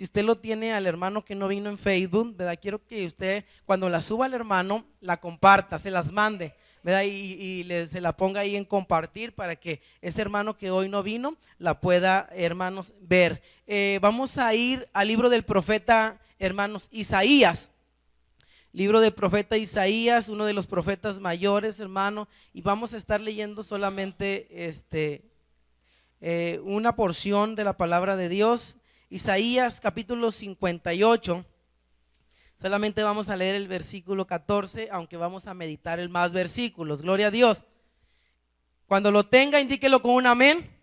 Si usted lo tiene al hermano que no vino en Facebook, ¿verdad? Quiero que usted cuando la suba al hermano, la comparta, se las mande, ¿verdad? Se la ponga ahí en compartir para que ese hermano que hoy no vino la pueda, hermanos, ver. Vamos a ir al libro del profeta, hermanos, Isaías. Libro del profeta Isaías, uno de los profetas mayores, hermano, y vamos a estar leyendo solamente una porción de la palabra de Dios. Isaías capítulo 58. Solamente vamos a leer el versículo 14, aunque vamos a meditar en más versículos. Gloria a Dios. Cuando lo tenga, indíquelo con un amén.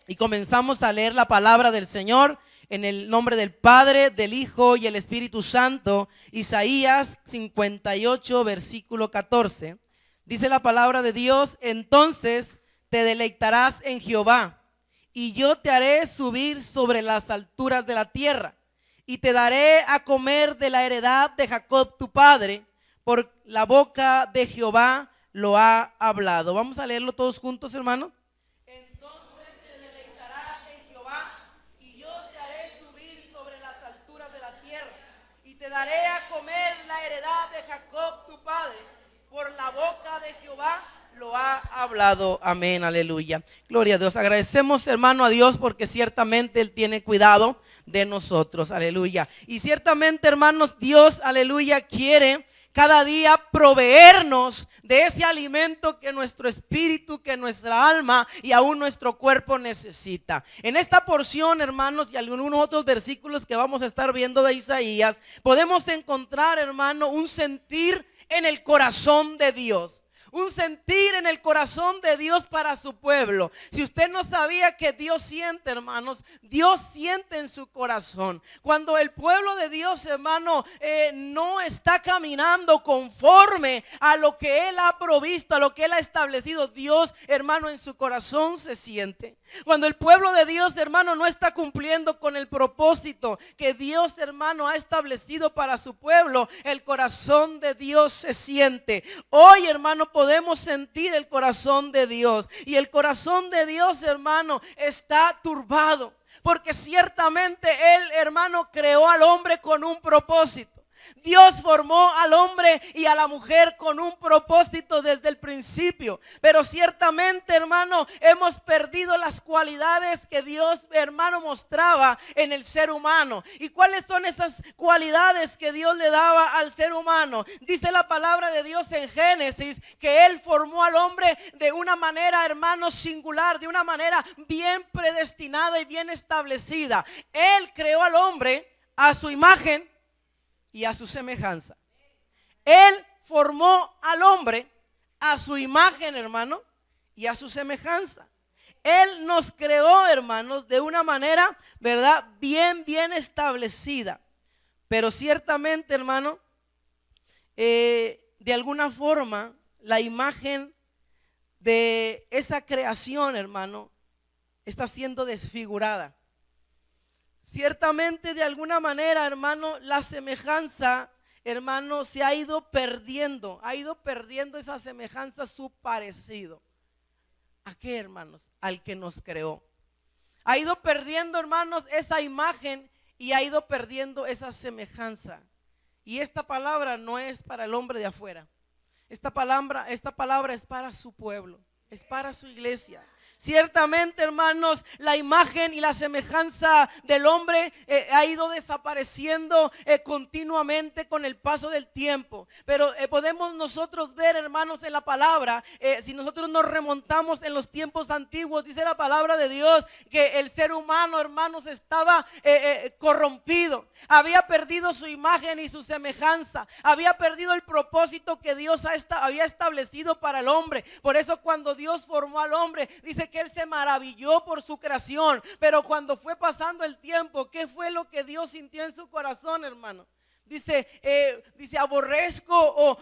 Y comenzamos a leer la palabra del Señor en el nombre del Padre, del Hijo y el Espíritu Santo. Isaías 58, versículo 14. Dice la palabra de Dios: entonces te deleitarás en Jehová, y yo te haré subir sobre las alturas de la tierra, y te daré a comer de la heredad de Jacob tu padre, por la boca de Jehová lo ha hablado. Vamos a leerlo todos juntos, hermanos. Entonces te deleitarás en Jehová, y yo te haré subir sobre las alturas de la tierra, y te daré a comer la heredad de Jacob tu padre, por la boca de Jehová lo ha hablado. Amén, aleluya. Gloria a Dios. Agradecemos, hermano, a Dios porque ciertamente Él tiene cuidado de nosotros, aleluya. Y ciertamente, hermanos, Dios, aleluya, quiere cada día proveernos de ese alimento que nuestro espíritu, que nuestra alma y aún nuestro cuerpo necesita. En esta porción, hermanos, y algunos otros versículos que vamos a estar viendo de Isaías, podemos encontrar, hermano, un sentir en el corazón de Dios. Un sentir en el corazón de Dios para su pueblo. Si usted no sabía que Dios siente, hermanos, Dios siente en su corazón. Cuando el pueblo de Dios, hermano, no está caminando conforme a lo que Él ha provisto, a lo que Él ha establecido, Dios, hermano, en su corazón se siente. Cuando el pueblo de Dios, hermano, no está cumpliendo con el propósito que Dios, hermano, ha establecido para su pueblo, el corazón de Dios se siente. Hoy, hermano, podemos sentir el corazón de Dios. Y el corazón de Dios, hermano, está turbado, porque ciertamente Él, hermano, creó al hombre con un propósito. Dios formó al hombre y a la mujer con un propósito desde el principio. Pero ciertamente, hermano, hemos perdido las cualidades que Dios, hermano, mostraba en el ser humano. ¿Y cuáles son esas cualidades que Dios le daba al ser humano? Dice la palabra de Dios en Génesis que Él formó al hombre de una manera, hermano, singular, de una manera bien predestinada y bien establecida. Él creó al hombre a su imagen y a su semejanza. Él formó al hombre a su imagen, hermano, y a su semejanza. Él nos creó, hermanos, de una manera, ¿verdad?, bien establecida. Pero ciertamente, hermano, de alguna forma, la imagen de esa creación, hermano, está siendo desfigurada. Ciertamente, de alguna manera, hermano, la semejanza, hermano, se ha ido perdiendo esa semejanza, su parecido. ¿A qué, hermanos? Al que nos creó. Ha ido perdiendo, hermanos, esa imagen y ha ido perdiendo esa semejanza. Y esta palabra no es para el hombre de afuera. Esta palabra es para su pueblo, es para su iglesia. Ciertamente, hermanos, la imagen y la semejanza del hombre ha ido desapareciendo continuamente con el paso del tiempo. Pero podemos nosotros ver, hermanos, en la palabra, si nosotros nos remontamos en los tiempos antiguos, dice la palabra de Dios que el ser humano, hermanos, estaba corrompido. Había perdido su imagen y su semejanza. Había perdido el propósito que Dios había establecido para el hombre. Por eso cuando Dios formó al hombre, dice que Él se maravilló por su creación. Pero cuando fue pasando el tiempo, ¿qué fue lo que Dios sintió en su corazón, hermano? Dice aborrezco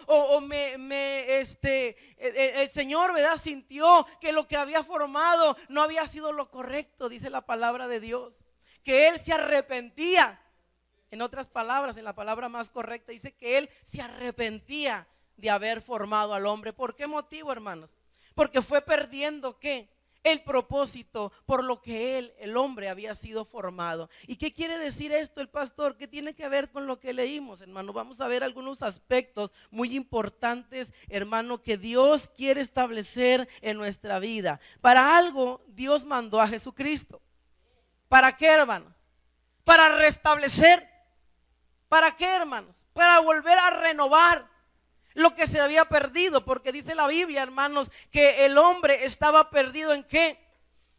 el Señor, ¿verdad?, sintió que lo que había formado no había sido lo correcto, dice la palabra de Dios. Que Él se arrepentía. En otras palabras, en la palabra más correcta, dice que Él se arrepentía de haber formado al hombre. ¿Por qué motivo, hermanos? Porque fue perdiendo, ¿qué?, el propósito por lo que él, el hombre, había sido formado. ¿Y qué quiere decir esto el pastor? ¿Qué tiene que ver con lo que leímos, hermano? Vamos a ver algunos aspectos muy importantes, hermano, que Dios quiere establecer en nuestra vida. Para algo Dios mandó a Jesucristo. ¿Para qué, hermano? Para restablecer. ¿Para qué, hermanos? Para volver a renovar lo que se había perdido, porque dice la Biblia, hermanos, que el hombre estaba perdido ¿en qué?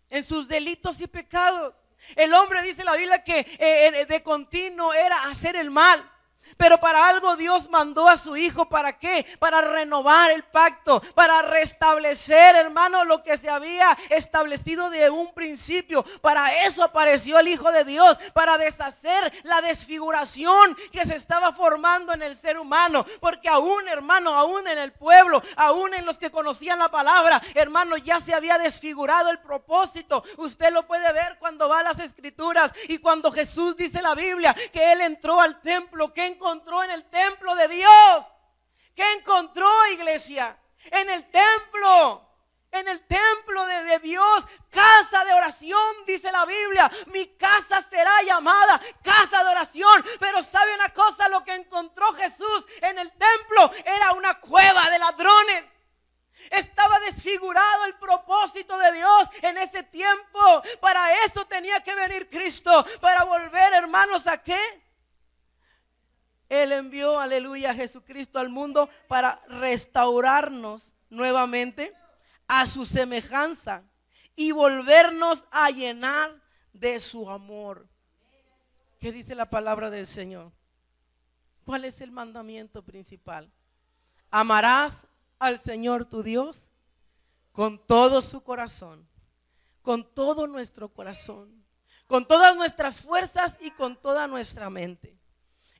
En sus delitos y pecados. El hombre, dice la Biblia, que de continuo era hacer el mal. Pero para algo Dios mandó a su hijo. ¿Para qué? Para renovar el pacto, para restablecer, hermano, lo que se había establecido de un principio. Para eso apareció el Hijo de Dios, para deshacer la desfiguración que se estaba formando en el ser humano. Porque aún, hermano, aún en el pueblo, aún en los que conocían la palabra, hermano, ya se había desfigurado el propósito. Usted lo puede ver cuando va a las escrituras y cuando Jesús, dice la Biblia, que él entró al templo. ¿Qué encontró en el templo de Dios? ¿Qué encontró, iglesia? En el templo de Dios, casa de oración, dice la Biblia. Mi casa será llamada casa de oración. Pero ¿sabe una cosa? Lo que encontró Jesús en el templo era una cueva de ladrones. Estaba desfigurado el propósito de Dios en ese tiempo. Para eso tenía que venir Cristo, para volver, hermanos, ¿a qué? Él envió, aleluya, a Jesucristo al mundo para restaurarnos nuevamente a su semejanza y volvernos a llenar de su amor. ¿Qué dice la palabra del Señor? ¿Cuál es el mandamiento principal? Amarás al Señor tu Dios con todo su corazón, con todo nuestro corazón, con todas nuestras fuerzas y con toda nuestra mente.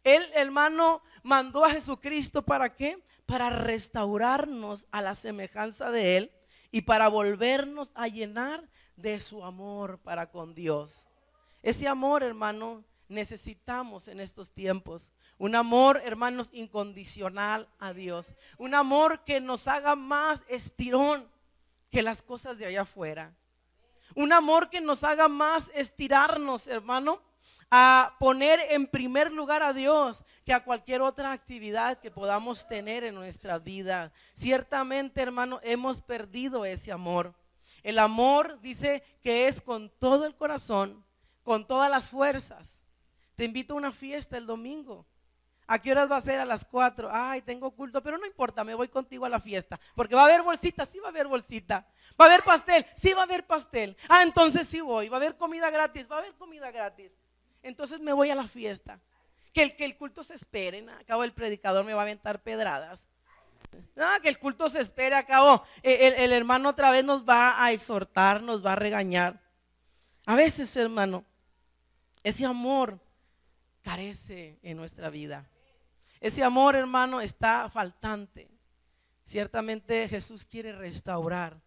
Él, hermano, mandó a Jesucristo ¿para qué? Para restaurarnos a la semejanza de Él y para volvernos a llenar de su amor para con Dios. Ese amor, hermano, necesitamos en estos tiempos. Un amor, hermanos, incondicional a Dios. Un amor que nos haga más estirón que las cosas de allá afuera. Un amor que nos haga más estirarnos, hermano, a poner en primer lugar a Dios que a cualquier otra actividad que podamos tener en nuestra vida. Ciertamente, hermano, hemos perdido ese amor. El amor dice que es con todo el corazón, con todas las fuerzas. Te invito a una fiesta el domingo. ¿A qué horas va a ser? A las 4. Ay, tengo culto, pero no importa, me voy contigo a la fiesta. Porque va a haber bolsita, sí va a haber bolsita. Va a haber pastel, sí va a haber pastel. Ah, entonces sí voy. Va a haber comida gratis, va a haber comida gratis. Entonces me voy a la fiesta. Que el culto se espere. Acabo el predicador me va a aventar pedradas. Que el culto se espere. Acabo el hermano otra vez nos va a exhortar, nos va a regañar. A veces, hermano, ese amor carece en nuestra vida. Ese amor, hermano, está faltante. Ciertamente Jesús quiere restaurar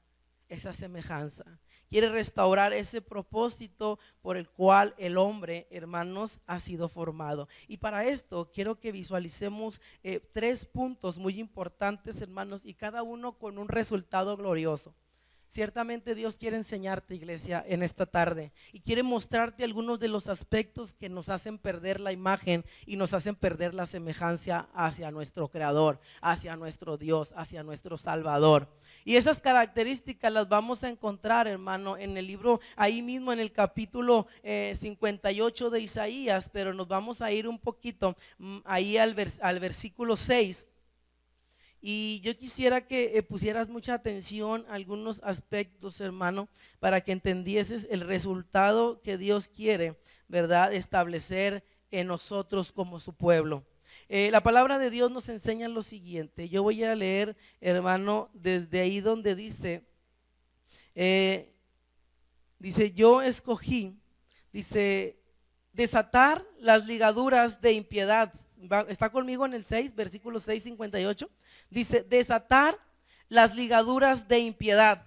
esa semejanza. Quiere restaurar ese propósito por el cual el hombre, hermanos, ha sido formado. Y para esto quiero que visualicemos 3 puntos muy importantes, hermanos, y cada uno con un resultado glorioso. Ciertamente Dios quiere enseñarte, iglesia, en esta tarde y quiere mostrarte algunos de los aspectos que nos hacen perder la imagen y nos hacen perder la semejanza hacia nuestro Creador, hacia nuestro Dios, hacia nuestro Salvador. Y esas características las vamos a encontrar, hermano, en el libro, ahí mismo en el capítulo 58 de Isaías, pero nos vamos a ir un poquito ahí al versículo 6. Y yo quisiera que pusieras mucha atención a algunos aspectos, hermano, para que entendieses el resultado que Dios quiere, ¿verdad?, establecer en nosotros como su pueblo. La palabra de Dios nos enseña lo siguiente. Yo voy a leer, hermano, desde ahí donde dice, yo escogí, dice, desatar las ligaduras de impiedad. Está conmigo en el 6, versículo 6, 58. Dice, desatar las ligaduras de impiedad,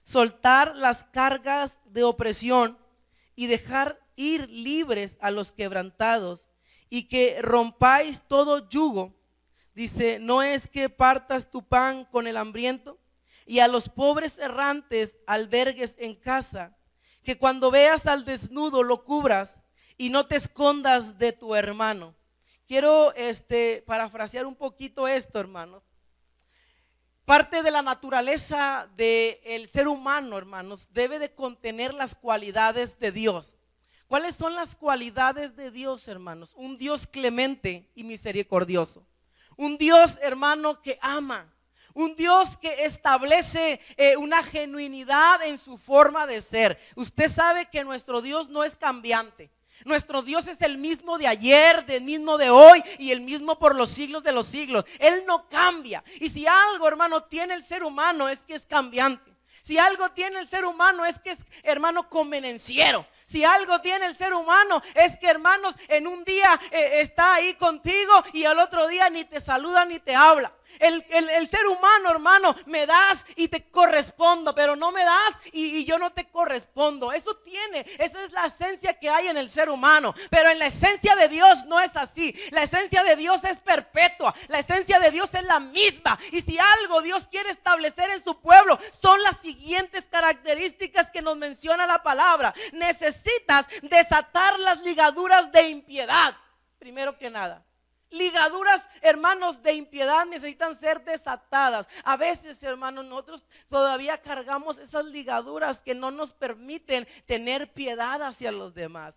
soltar las cargas de opresión y dejar ir libres a los quebrantados y que rompáis todo yugo. Dice, no es que partas tu pan con el hambriento, y a los pobres errantes albergues en casa, que cuando veas al desnudo lo cubras y no te escondas de tu hermano. Quiero parafrasear un poquito esto, hermanos. Parte de la naturaleza del ser humano, hermanos, debe de contener las cualidades de Dios. ¿Cuáles son las cualidades de Dios, hermanos? Un Dios clemente y misericordioso. Un Dios, hermano, que ama. Un Dios que establece una genuinidad en su forma de ser. Usted sabe que nuestro Dios no es cambiante. Nuestro Dios es el mismo de ayer, del mismo de hoy y el mismo por los siglos de los siglos. Él no cambia. Y si algo, hermano, tiene el ser humano es que es cambiante. Si algo tiene el ser humano es que es, hermano, convenenciero. Si algo tiene el ser humano es que, hermanos, en un día está ahí contigo y al otro día ni te saluda ni te habla. El ser humano, hermano, me das y te correspondo, pero no me das y yo no te correspondo. Eso tiene, esa es la esencia que hay en el ser humano. Pero en la esencia de Dios no es así. La esencia de Dios es perpetua. La esencia de Dios es la misma. Y si algo Dios quiere establecer en su pueblo, son las siguientes características que nos menciona la palabra. Necesitas desatar las ligaduras de impiedad. Primero que nada, ligaduras, hermanos, de impiedad necesitan ser desatadas. A veces, hermanos, nosotros todavía cargamos esas ligaduras que no nos permiten tener piedad hacia los demás.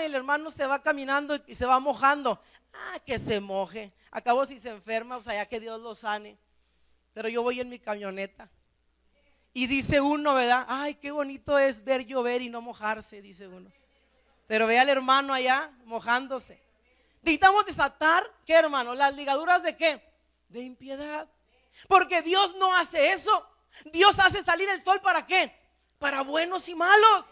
El hermano se va caminando y se va mojando. Que se moje. Acabo si se enferma, o sea, ya que Dios lo sane. Pero yo voy en mi camioneta. Y dice uno, ¿verdad? Ay, qué bonito es ver llover y no mojarse, dice uno. Pero ve al hermano allá mojándose. Necesitamos desatar, ¿qué, hermano? Las ligaduras de ¿qué? De impiedad. Porque Dios no hace eso. Dios hace salir el sol ¿para qué? Para buenos y malos.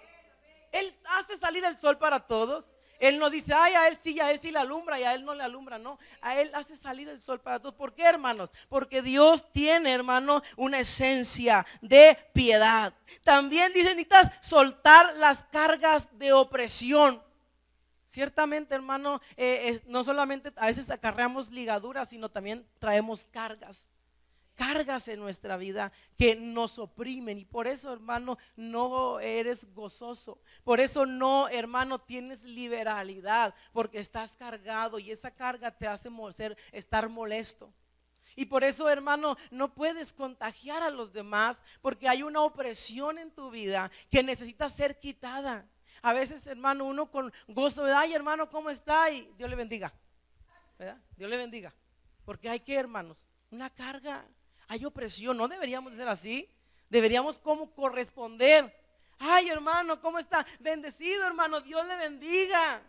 Él hace salir el sol para todos. Él no dice, a él sí le alumbra y a él no le alumbra, no. A él hace salir el sol para todos. ¿Por qué, hermanos? Porque Dios tiene, hermano, una esencia de piedad. También dice, necesitas soltar las cargas de opresión. Ciertamente, hermano, no solamente a veces acarreamos ligaduras, sino también traemos cargas en nuestra vida que nos oprimen. Y por eso, hermano, no eres gozoso. Por eso no, hermano, tienes liberalidad, porque estás cargado y esa carga te hace estar molesto. Y por eso, hermano, no puedes contagiar a los demás, porque hay una opresión en tu vida que necesita ser quitada. A veces, hermano, uno con gozo, ¿verdad? Ay, hermano, ¿cómo está? Y Dios le bendiga, ¿verdad? Dios le bendiga. Porque hay que, hermanos, una carga, hay opresión. No deberíamos ser así. Deberíamos como corresponder. Ay, hermano, ¿cómo está? Bendecido, hermano, Dios le bendiga.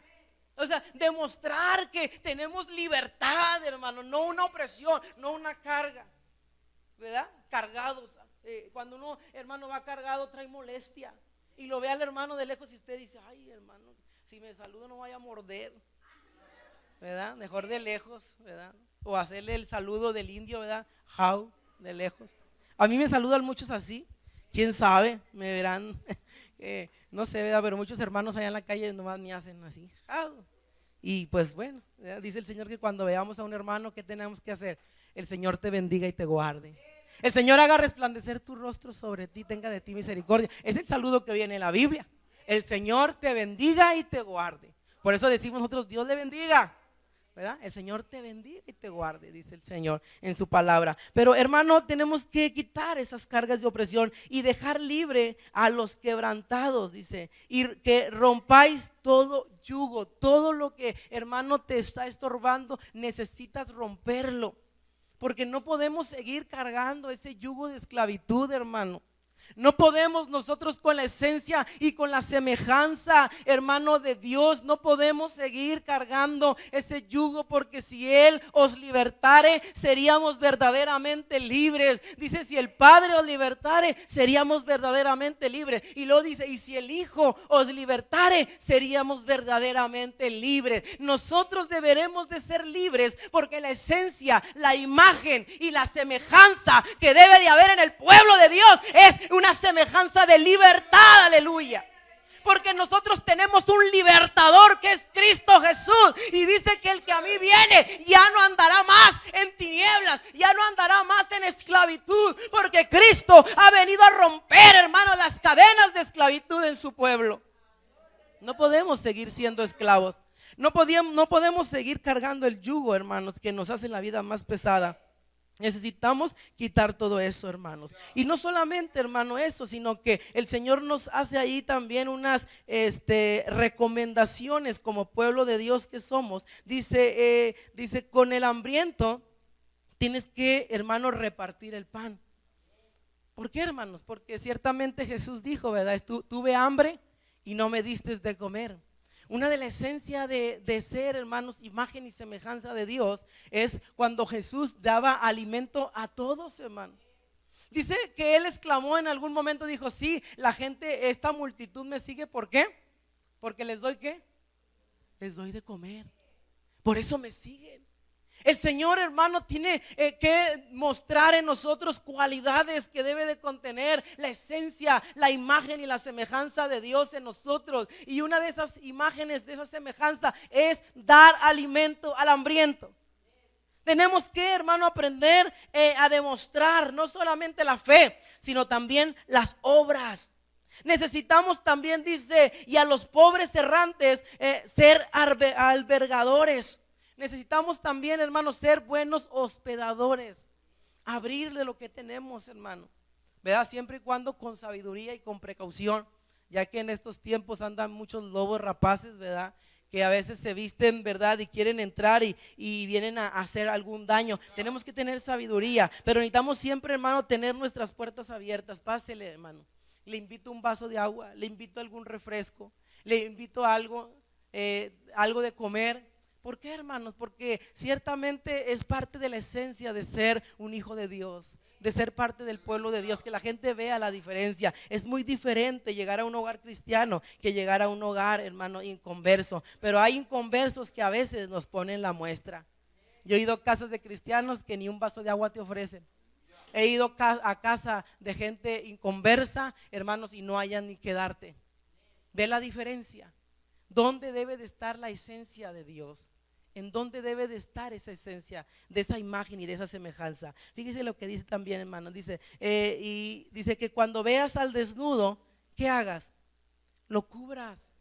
O sea, demostrar que tenemos libertad, hermano, no una opresión, no una carga, ¿verdad? Cargados. Cuando uno, hermano, va cargado, trae molestia. Y lo ve al hermano de lejos y usted dice, ay, hermano, si me saludo no vaya a morder, ¿verdad? Mejor de lejos, ¿verdad? O hacerle el saludo del indio, ¿verdad? How, de lejos. A mí me saludan muchos así, quién sabe, me verán, no sé, ¿verdad? Pero muchos hermanos allá en la calle nomás me hacen así, how. Y pues bueno, ¿verdad? Dice el Señor que cuando veamos a un hermano, ¿qué tenemos que hacer? El Señor te bendiga y te guarde. El Señor haga resplandecer tu rostro sobre ti, tenga de ti misericordia. Es el saludo que viene en la Biblia. El Señor te bendiga y te guarde. Por eso decimos nosotros, Dios le bendiga, ¿verdad? El Señor te bendiga y te guarde, dice el Señor en su palabra. Pero, hermano, tenemos que quitar esas cargas de opresión y dejar libre a los quebrantados, dice. Y que rompáis todo yugo, todo lo que, hermano, te está estorbando, necesitas romperlo. Porque no podemos seguir cargando ese yugo de esclavitud, hermano. No podemos nosotros con la esencia y con la semejanza, hermano, de Dios, no podemos seguir cargando ese yugo, porque si Él os libertare, seríamos verdaderamente libres. Dice, si el Padre os libertare, seríamos verdaderamente libres. Y luego dice, y si el Hijo os libertare, seríamos verdaderamente libres. Nosotros deberemos de ser libres, porque la esencia, la imagen y la semejanza que debe de haber en el pueblo de Dios es una semejanza de libertad, aleluya. Porque nosotros tenemos un libertador que es Cristo Jesús. Y dice que el que a mí viene ya no andará más en tinieblas, ya no andará más en esclavitud, porque Cristo ha venido a romper, hermano, las cadenas de esclavitud en su pueblo. No podemos seguir siendo esclavos. No podemos seguir cargando el yugo, hermanos, que nos hace la vida más pesada. Necesitamos quitar todo eso, hermanos. Y no solamente, hermano, eso, sino que el Señor nos hace ahí también unas recomendaciones como pueblo de Dios que somos. Dice, con el hambriento tienes que, hermano, repartir el pan. ¿Por qué, hermanos? Porque ciertamente Jesús dijo, ¿verdad? Tuve hambre y no me diste de comer. Una de la esencia de ser, hermanos, imagen y semejanza de Dios es cuando Jesús daba alimento a todos, hermanos. Dice que Él exclamó en algún momento, dijo, sí, la gente, esta multitud me sigue, ¿por qué? Porque les doy, ¿qué? Les doy de comer. Por eso me siguen. El Señor, hermano, tiene que mostrar en nosotros cualidades que debe de contener la esencia, la imagen y la semejanza de Dios en nosotros. Y una de esas imágenes, de esa semejanza, es dar alimento al hambriento. Tenemos que, hermano, aprender a demostrar no solamente la fe, sino también las obras. Necesitamos también, dice, y a los pobres errantes ser albergadores. Necesitamos también, hermanos, ser buenos hospedadores, abrir de lo que tenemos, hermano, ¿verdad? Siempre y cuando con sabiduría y con precaución, ya que en estos tiempos andan muchos lobos rapaces, ¿verdad? Que a veces se visten, ¿verdad? Y quieren entrar y vienen a hacer algún daño. Tenemos que tener sabiduría, pero necesitamos siempre, hermano, tener nuestras puertas abiertas. Pásele, hermano, le invito un vaso de agua, le invito algún refresco, le invito algo de comer. ¿Por qué, hermanos? Porque ciertamente es parte de la esencia de ser un hijo de Dios, de ser parte del pueblo de Dios, que la gente vea la diferencia. Es muy diferente llegar a un hogar cristiano que llegar a un hogar, hermano, inconverso. Pero hay inconversos que a veces nos ponen la muestra. Yo he ido a casas de cristianos que ni un vaso de agua te ofrecen. He ido a casa de gente inconversa, hermanos, y no hayan ni que darte. Ve la diferencia. ¿Dónde debe de estar la esencia de Dios? ¿En dónde debe de estar esa esencia de esa imagen y de esa semejanza? Fíjese lo que dice también, hermano. Dice, y dice que cuando veas al desnudo, ¿qué hagas? Lo cubras.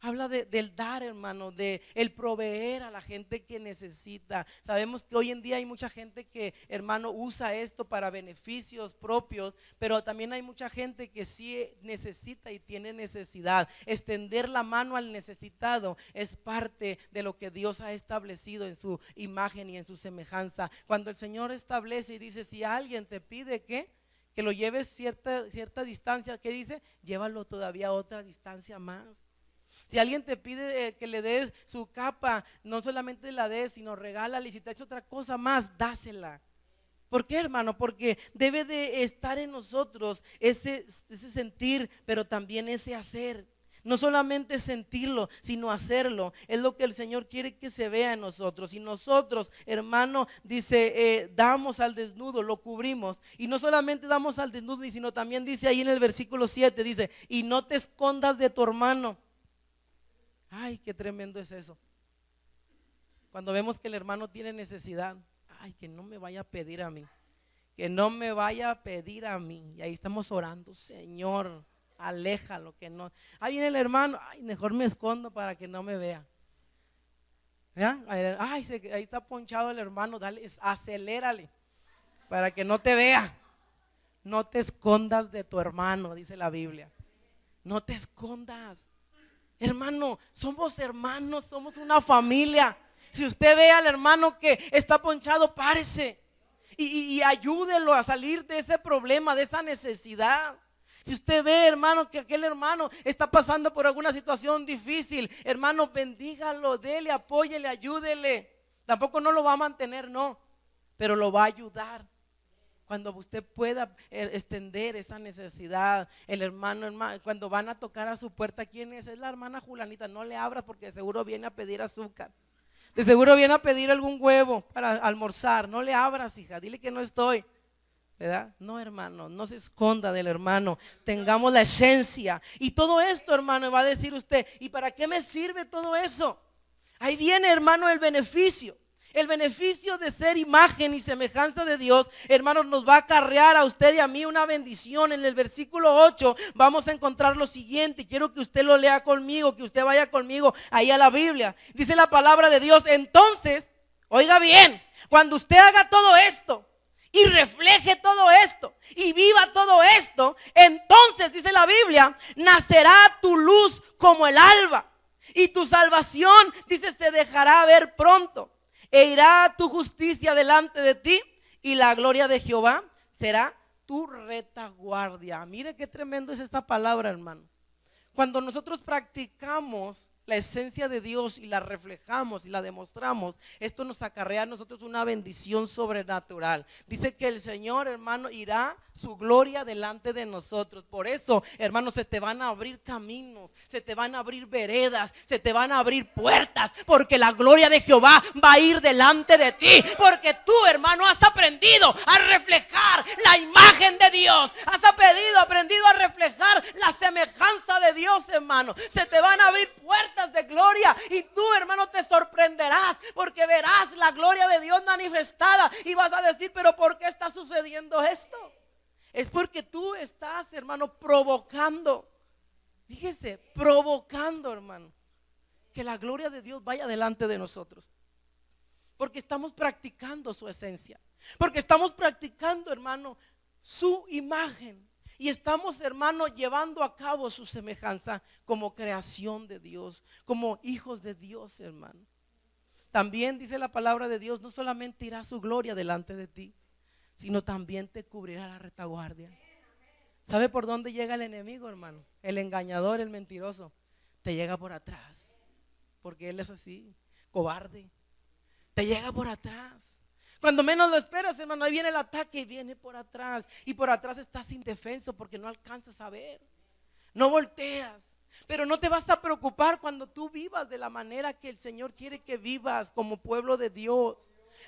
Habla del dar, hermano, de el proveer a la gente que necesita. Sabemos que hoy en día hay mucha gente que, hermano, usa esto para beneficios propios, pero también hay mucha gente que sí necesita y tiene necesidad. Extender la mano al necesitado es parte de lo que Dios ha establecido en su imagen y en su semejanza. Cuando el Señor establece y dice, si alguien te pide que lo lleves cierta distancia, ¿qué dice? Llévalo todavía a otra distancia más. Si alguien te pide que le des su capa, no solamente la des, sino regálale. Y si te ha hecho otra cosa más, dásela. ¿Por qué, hermano? Porque debe de estar en nosotros ese sentir, pero también ese hacer. No solamente sentirlo, sino hacerlo. Es lo que el Señor quiere que se vea en nosotros. Y nosotros, hermano, dice, damos al desnudo, lo cubrimos. Y no solamente damos al desnudo, sino también dice ahí en el versículo 7, dice, y no te escondas de tu hermano. Ay, qué tremendo es eso. Cuando vemos que el hermano tiene necesidad, ay, que no me vaya a pedir a mí, que no me vaya a pedir a mí. Y ahí estamos orando, Señor, aléjalo, que no. Ahí viene el hermano, ay, mejor me escondo para que no me vea. ¿Vean? Ay, ahí está ponchado el hermano, dale, acelérale para que no te vea. No te escondas de tu hermano, dice la Biblia. No te escondas. Hermano, somos hermanos, somos una familia. Si usted ve al hermano que está ponchado, párese y ayúdelo a salir de ese problema, de esa necesidad. Si usted ve, hermano, que aquel hermano está pasando por alguna situación difícil, hermano, bendígalo, dele, apóyele, ayúdele. Tampoco no lo va a mantener, no, pero lo va a ayudar. Cuando usted pueda extender esa necesidad, el hermano, cuando van a tocar a su puerta, ¿quién es? Es la hermana Julanita. No le abra porque de seguro viene a pedir azúcar, de seguro viene a pedir algún huevo para almorzar. No le abras, hija, dile que no estoy, ¿verdad? No, hermano, no se esconda del hermano. Tengamos la esencia. Y todo esto, hermano, va a decir usted, ¿y para qué me sirve todo eso? Ahí viene, hermano, el beneficio. El beneficio de ser imagen y semejanza de Dios, hermanos, nos va a acarrear a usted y a mí una bendición. En el versículo 8 vamos a encontrar lo siguiente. Quiero que usted lo lea conmigo, que usted vaya conmigo ahí a la Biblia. Dice la palabra de Dios: entonces, oiga bien, cuando usted haga todo esto y refleje todo esto y viva todo esto, entonces, dice la Biblia, nacerá tu luz como el alba y tu salvación, dice, se dejará ver pronto. E irá tu justicia delante de ti y la gloria de Jehová será tu retaguardia. Mire qué tremendo es esta palabra, hermano. Cuando nosotros practicamos la esencia de Dios y la reflejamos y la demostramos, esto nos acarrea a nosotros una bendición sobrenatural. Dice que el Señor, hermano, irá su gloria delante de nosotros. Por eso, hermano, se te van a abrir caminos, se te van a abrir veredas, se te van a abrir puertas, porque la gloria de Jehová va a ir delante de ti, porque tú, hermano, has aprendido a reflejar la imagen de Dios, has aprendido a reflejar la semejanza de Dios, hermano. Se te van a abrir puertas de gloria y tú, hermano, te sorprenderás, porque verás la gloria de Dios manifestada y vas a decir: pero ¿por qué está sucediendo esto? Es porque tú estás, hermano, provocando, fíjese, provocando, hermano, que la gloria de Dios vaya delante de nosotros, porque estamos practicando su esencia, porque estamos practicando, hermano, su imagen. Y estamos, hermano, llevando a cabo su semejanza como creación de Dios, como hijos de Dios, hermano. También dice la palabra de Dios: no solamente irá su gloria delante de ti, sino también te cubrirá la retaguardia. ¿Sabe por dónde llega el enemigo, hermano? El engañador, el mentiroso. Te llega por atrás, porque él es así, cobarde. Te llega por atrás. Cuando menos lo esperas, hermano, ahí viene el ataque y viene por atrás. Y por atrás estás indefenso porque no alcanzas a ver, no volteas. Pero no te vas a preocupar cuando tú vivas de la manera que el Señor quiere que vivas como pueblo de Dios.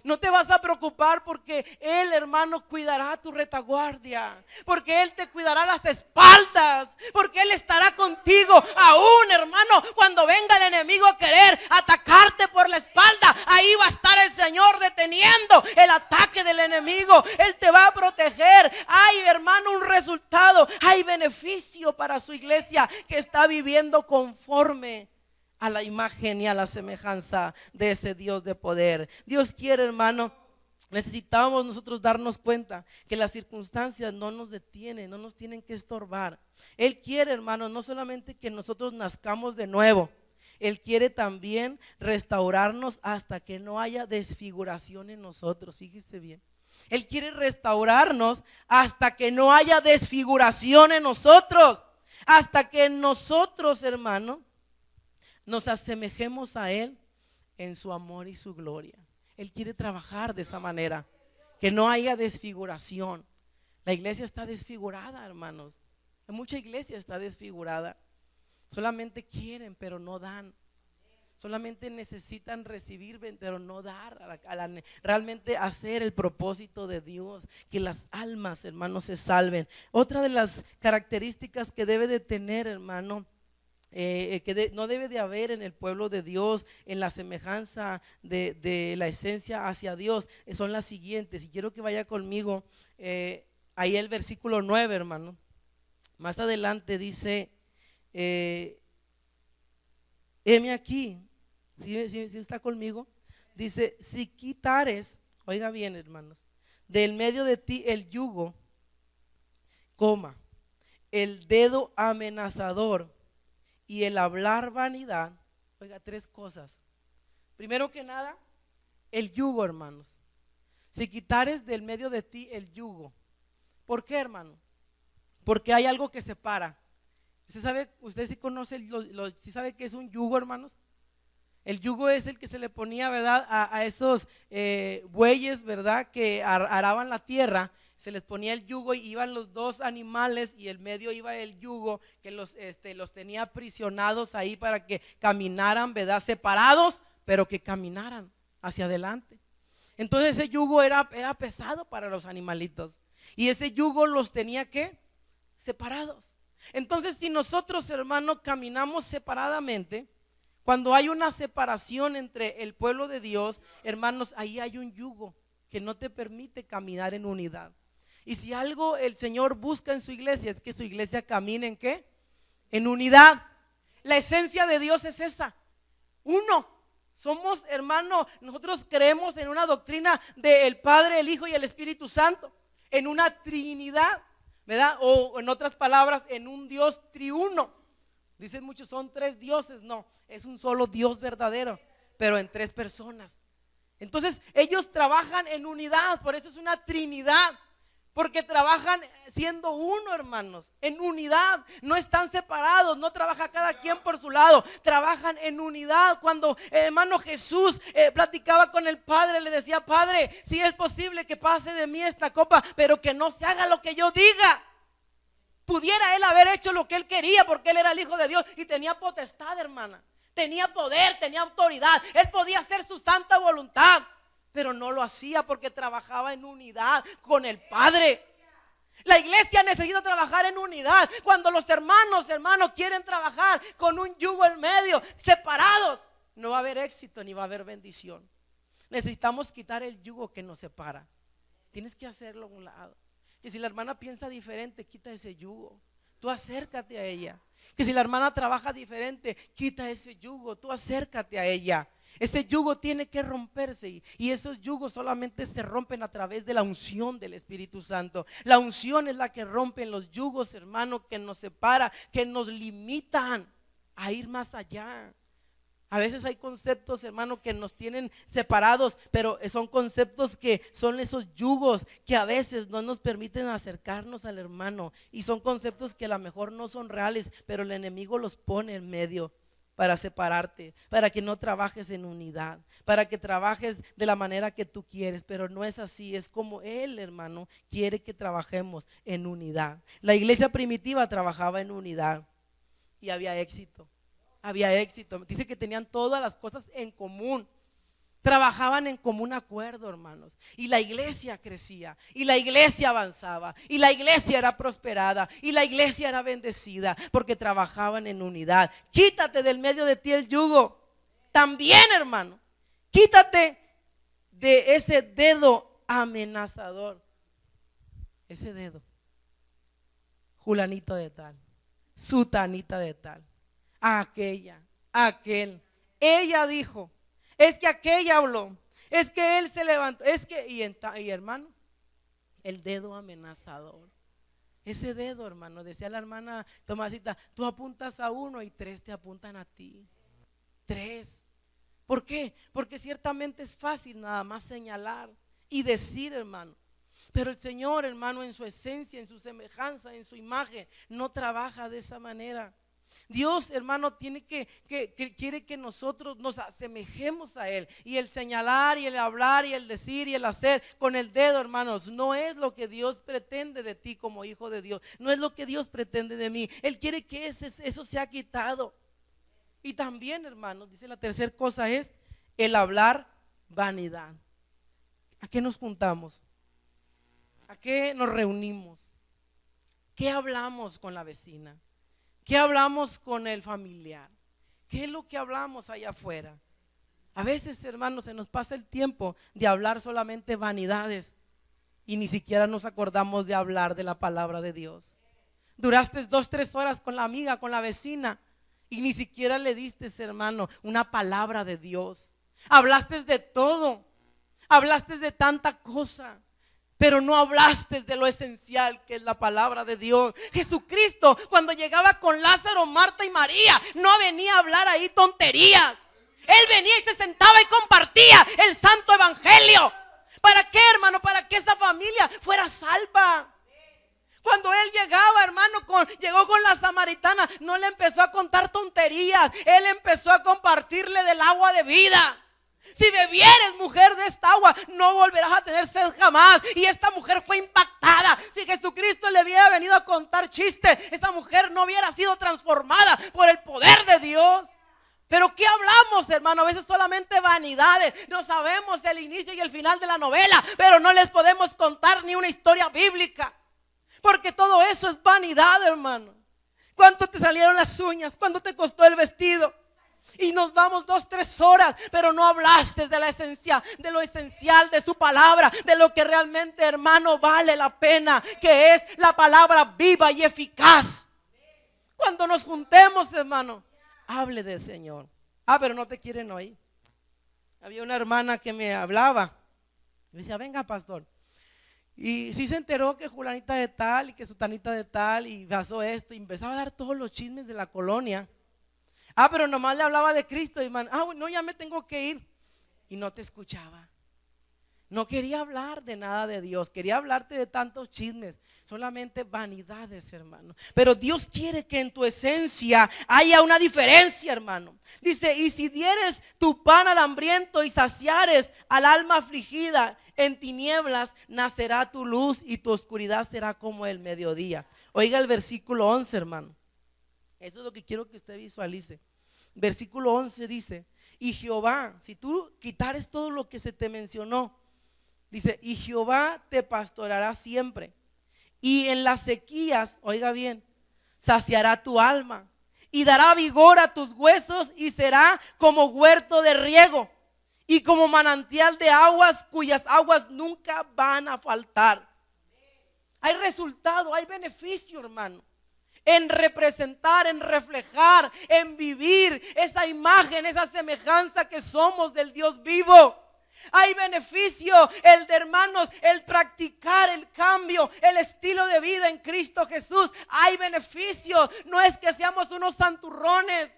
No te vas a preocupar porque Él, hermano, cuidará tu retaguardia, porque Él te cuidará las espaldas, porque Él estará contigo aún, hermano, cuando venga el enemigo a querer atacarte por la espalda. Ahí va a estar el Señor deteniendo el ataque del enemigo. Él te va a proteger. Hay, hermano, un resultado, hay beneficio para su iglesia que está viviendo conforme a la imagen y a la semejanza de ese Dios de poder. Dios quiere, hermano, necesitamos nosotros darnos cuenta que las circunstancias no nos detienen, no nos tienen que estorbar. Él quiere, hermano, no solamente que nosotros nazcamos de nuevo, Él quiere también restaurarnos hasta que no haya desfiguración en nosotros. Fíjese bien, Él quiere restaurarnos hasta que no haya desfiguración en nosotros, hasta que nosotros, hermano, nos asemejemos a Él en su amor y su gloria. Él quiere trabajar de esa manera, que no haya desfiguración. La iglesia está desfigurada, hermanos. Mucha iglesia está desfigurada. Solamente quieren, pero no dan. Solamente necesitan recibir, pero no dar, realmente hacer el propósito de Dios, que las almas, hermanos, se salven. Otra de las características que debe de tener, hermano, no debe de haber en el pueblo de Dios, en la semejanza de la esencia hacia Dios, son las siguientes. Y quiero que vaya conmigo ahí el versículo 9, hermano. Más adelante dice: heme aquí. ¿Sí está conmigo? Dice: si quitares, oiga bien, hermanos, del medio de ti el yugo, el dedo amenazador y el hablar vanidad. Oiga, tres cosas. Primero que nada, el yugo, hermanos. Si quitares del medio de ti el yugo. ¿Por qué, hermano? Porque hay algo que separa. Usted sí conoce, sí sabe qué es un yugo, hermanos. El yugo es el que se le ponía, ¿verdad?, a esos bueyes, ¿verdad?, que araban la tierra. Se les ponía el yugo y iban los dos animales y el medio iba el yugo que los tenía aprisionados ahí para que caminaran, ¿verdad?, separados, pero que caminaran hacia adelante. Entonces ese yugo era pesado para los animalitos y ese yugo los tenía ¿qué? Separados. Entonces si nosotros, hermanos, caminamos separadamente, Cuando hay una separación entre el pueblo de Dios, hermanos, ahí hay un yugo que no te permite caminar en unidad. Y si algo el Señor busca en su iglesia, es que su iglesia camine ¿en qué? En unidad. La esencia de Dios es esa, uno. Somos, hermano, nosotros creemos en una doctrina del Padre, el Hijo y el Espíritu Santo, en una Trinidad, ¿verdad? O en otras palabras, en un Dios triuno. Dicen muchos, son tres dioses. No, es un solo Dios verdadero, pero en tres personas. Entonces ellos trabajan en unidad, por eso es una Trinidad. Porque trabajan siendo uno, hermanos, en unidad, no están separados, no trabaja cada quien por su lado, trabajan en unidad. Cuando el hermano Jesús platicaba con el Padre, le decía: Padre, si es posible que pase de mí esta copa, pero que no se haga lo que yo diga. Pudiera él haber hecho lo que él quería, porque él era el Hijo de Dios y tenía potestad, hermana, tenía poder, tenía autoridad, él podía hacer su santa voluntad. Pero no lo hacía porque trabajaba en unidad con el Padre. La iglesia necesita trabajar en unidad. Cuando los hermanos quieren trabajar con un yugo en medio, separados, no va a haber éxito ni va a haber bendición. Necesitamos quitar el yugo que nos separa. Tienes que hacerlo a un lado. Que si la hermana piensa diferente, quita ese yugo. Tú acércate a ella. Que si la hermana trabaja diferente, quita ese yugo. Tú acércate a ella. Ese yugo tiene que romperse, y esos yugos solamente se rompen a través de la unción del Espíritu Santo. La unción es la que rompe los yugos, hermano, que nos separa, que nos limitan a ir más allá. A veces hay conceptos, hermano, que nos tienen separados, pero son conceptos que son esos yugos que a veces no nos permiten acercarnos al hermano, y son conceptos que a lo mejor no son reales, pero el enemigo los pone en medio para separarte, para que no trabajes en unidad, para que trabajes de la manera que tú quieres, pero no es así. Es como Él, hermano, quiere que trabajemos en unidad. La iglesia primitiva trabajaba en unidad y había éxito. Dice que tenían todas las cosas en común. Trabajaban en común acuerdo, hermanos, y la iglesia crecía, y la iglesia avanzaba, y la iglesia era prosperada, y la iglesia era bendecida, porque trabajaban en unidad. Quítate del medio de ti el yugo. También, hermano, quítate de ese dedo amenazador. Ese dedo, Julanito de tal, Sutanita de tal, aquella, aquel. Ella dijo, es que aquella habló, es que él se levantó, es que, y hermano, el dedo amenazador. Ese dedo, hermano, decía la hermana Tomasita, tú apuntas a uno y tres te apuntan a ti. Tres. ¿Por qué? Porque ciertamente es fácil nada más señalar y decir, hermano. Pero el Señor, hermano, en su esencia, en su semejanza, en su imagen, no trabaja de esa manera. Dios, hermano, quiere que nosotros nos asemejemos a Él. Y el señalar y el hablar y el decir y el hacer con el dedo, hermanos, no es lo que Dios pretende de ti como hijo de Dios. No es lo que Dios pretende de mí. Él quiere que eso sea quitado. Y también, hermanos, dice la tercera cosa es el hablar vanidad. ¿A qué nos juntamos? ¿A qué nos reunimos? ¿Qué hablamos con la vecina? ¿Qué hablamos con el familiar? ¿Qué es lo que hablamos allá afuera? A veces, hermanos, se nos pasa el tiempo de hablar solamente vanidades y ni siquiera nos acordamos de hablar de la palabra de Dios. Duraste 2-3 horas con la amiga, con la vecina, y ni siquiera le diste, hermano, una palabra de Dios. Hablaste de todo, hablaste de tanta cosa, pero no hablaste de lo esencial que es la palabra de Dios. Jesucristo, cuando llegaba con Lázaro, Marta y María, no venía a hablar ahí tonterías. Él venía y se sentaba y compartía el santo evangelio. ¿Para qué, hermano? Para que esa familia fuera salva. Cuando él llegaba, hermano, llegó con la samaritana, no le empezó a contar tonterías. Él empezó a compartirle del agua de vida. Si bebieres, mujer, de esta agua, no volverás a tener sed jamás. Y esta mujer fue impactada. Si Jesucristo le hubiera venido a contar chistes, esta mujer no hubiera sido transformada por el poder de Dios. Pero ¿qué hablamos, hermano? A veces solamente vanidades. No sabemos el inicio y el final de la novela, pero no les podemos contar ni una historia bíblica, porque todo eso es vanidad, hermano. ¿Cuánto te salieron las uñas? ¿Cuánto te costó el vestido? Y nos vamos 2, 3 horas, pero no hablaste de la esencia, de lo esencial de su palabra, de lo que realmente, hermano, vale la pena, que es la palabra viva y eficaz. Cuando nos juntemos, hermano, hable del Señor. Pero no te quieren oír. Había una hermana que me hablaba. Me decía, venga, pastor. Y sí se enteró que Julanita de tal y que Sutanita de tal y pasó esto. Y empezaba a dar todos los chismes de la colonia. Pero nomás le hablaba de Cristo. Y no, ya me tengo que ir. Y no te escuchaba. No quería hablar de nada de Dios. Quería hablarte de tantos chismes. Solamente vanidades, hermano. Pero Dios quiere que en tu esencia haya una diferencia, hermano. Dice, y si dieres tu pan al hambriento y saciares al alma afligida, en tinieblas nacerá tu luz y tu oscuridad será como el mediodía. Oiga el versículo 11, hermano. Eso es lo que quiero que usted visualice. Versículo 11 dice, y Jehová, si tú quitares todo lo que se te mencionó, dice, y Jehová te pastorará siempre. Y en las sequías, oiga bien, saciará tu alma y dará vigor a tus huesos y será como huerto de riego y como manantial de aguas cuyas aguas nunca van a faltar. Hay resultado, hay beneficio, hermano, en representar, en reflejar, en vivir esa imagen, esa semejanza que somos del Dios vivo. Hay beneficio, el de hermanos, el practicar el cambio, el estilo de vida en Cristo Jesús. Hay beneficio, no es que seamos unos santurrones,